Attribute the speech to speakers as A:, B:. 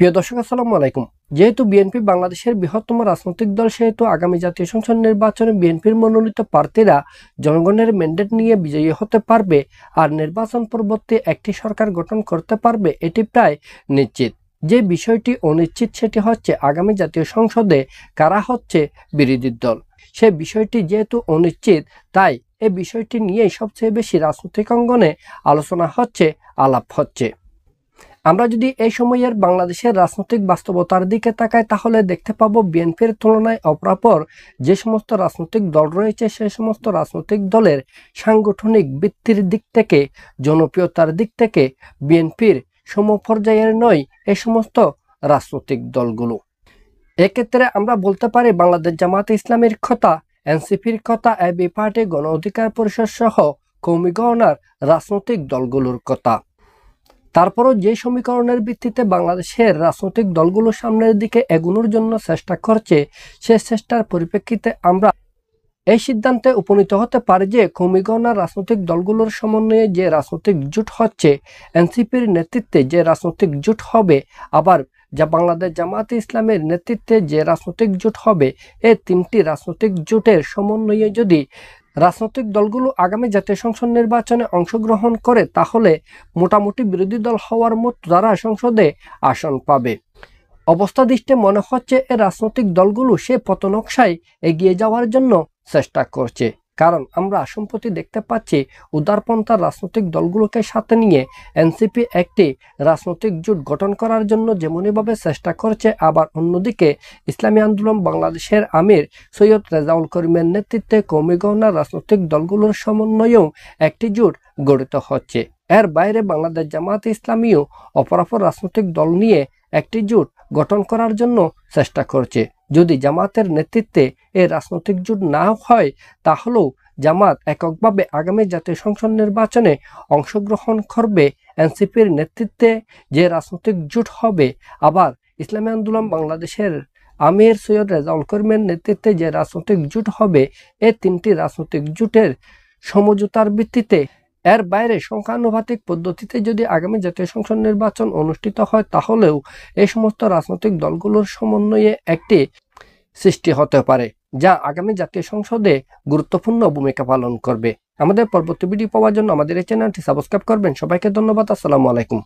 A: প্রিয় দর্শক, আসসালামু আলাইকুম। যেহেতু বিএনপি বাংলাদেশের বৃহত্তম রাজনৈতিক দল, সেহেতু আগামী জাতীয় সংসদ নির্বাচনে বিএনপির মনোনীত প্রার্থীরা জনগণের ম্যান্ডেট নিয়ে বিজয়ী হতে পারবে আর নির্বাচন পরবর্তী একটি সরকার গঠন করতে পারবে, এটি প্রায় নিশ্চিত। যে বিষয়টি অনিশ্চিত সেটি হচ্ছে আগামী জাতীয় সংসদে কারা হচ্ছে বিরোধী দল। সে বিষয়টি যেহেতু অনিশ্চিত, তাই এই বিষয়টি নিয়েই সবচেয়ে বেশি রাজনৈতিক অঙ্গনে আলোচনা হচ্ছে, আলাপ হচ্ছে। আমরা যদি এই সময়ের বাংলাদেশের রাজনৈতিক বাস্তবতার দিকে তাকাই, তাহলে দেখতে পাবো বিএনপির তুলনায় অপরাপর যে সমস্ত রাজনৈতিক দল রয়েছে, সে সমস্ত রাজনৈতিক দলের সাংগঠনিক ভিত্তির দিক থেকে, জনপ্রিয়তার দিক থেকে বিএনপির সমপর্যায়ের নয় এই সমস্ত রাজনৈতিক দলগুলো। এক্ষেত্রে আমরা বলতে পারি বাংলাদেশ জামায়াতে ইসলামীর কথা, এনসিপির কথা, এবি পার্টি, গণ অধিকার পরিষদ সহ কওমি গণনার রাজনৈতিক দলগুলোর কথা। তারপরও যে সমীকরণের ভিত্তিতে বাংলাদেশের রাজনৈতিক দলগুলো সামনের দিকে এগোনোর জন্য চেষ্টা করছে, সে চেষ্টার পরিপ্রেক্ষিতে আমরা এই সিদ্ধান্তে উপনীত হতে পারি যে কওমি গণনার রাজনৈতিক দলগুলোর সমন্বয়ে যে রাজনৈতিক জোট হচ্ছে, এনসিপির নেতৃত্বে যে রাজনৈতিক জোট হবে, আবার যা বাংলাদেশ জামায়াতে ইসলামের নেতৃত্বে যে রাজনৈতিক জোট হবে, এই তিনটি রাজনৈতিক জোটের সমন্বয়ে যদি রাজনৈতিক দলগুলো আগামী জাতীয় সংসদ নির্বাচনে অংশগ্রহণ করে, তাহলে মোটামুটি বিরোধী দল হওয়ার মতো তারা সংসদে আসন পাবে। অবস্থা দৃষ্টে মনে হচ্ছে এই রাজনৈতিক দলগুলো সে পথনকশায় এগিয়ে যাওয়ার জন্য চেষ্টা করছে, কারণ আমরা সম্প্রতি দেখতে পাচ্ছি উদারপন্থার রাজনৈতিক দলগুলোকে সাথে নিয়ে এনসিপি একটি রাজনৈতিক জোট গঠন করার জন্য যেমনইভাবে চেষ্টা করছে, আবার অন্যদিকে ইসলামী আন্দোলন বাংলাদেশের আমির সৈয়দ রেজাউল করিমের নেতৃত্বে কওমি গণনার রাজনৈতিক দলগুলোর সমন্বয়েও একটি জোট গঠিত হচ্ছে। এর বাইরে বাংলাদেশ জামায়াতে ইসলামীও অপরাপর রাজনৈতিক দল নিয়ে একটি জোট গঠন করার জন্য চেষ্টা করছে। যদি জামাতের নেতৃত্বে এই রাজনৈতিক জোট না হয়, তাহলেও জামাত এককভাবে আগামী জাতীয় সংসদ নির্বাচনে অংশগ্রহণ করবে। এনসিপির নেতৃত্বে যে রাজনৈতিক জোট হবে, আবার ইসলামী আন্দোলন বাংলাদেশের আমির সৈয়দ রেজাউল করিমের নেতৃত্বে যে রাজনৈতিক জোট হবে, এই তিনটি রাজনৈতিক জোটের সমঝোতার ভিত্তিতে, এর বাইরে সংখ্যানুপাতিক পদ্ধতিতে যদি আগামী জাতীয় সংসদ নির্বাচন অনুষ্ঠিত হয়, তাহলেও এই সমস্ত রাজনৈতিক দলগুলোর সমন্বয়ে একটি সৃষ্টি হতে পারে, যা আগামী জাতীয় সংসদে গুরুত্বপূর্ণ ভূমিকা পালন করবে। আমাদের পরবর্তী ভিডিও পাওয়ার জন্য আমাদের এই চ্যানেলটি সাবস্ক্রাইব করবেন। সবাইকে ধন্যবাদ। আসসালামু আলাইকুম।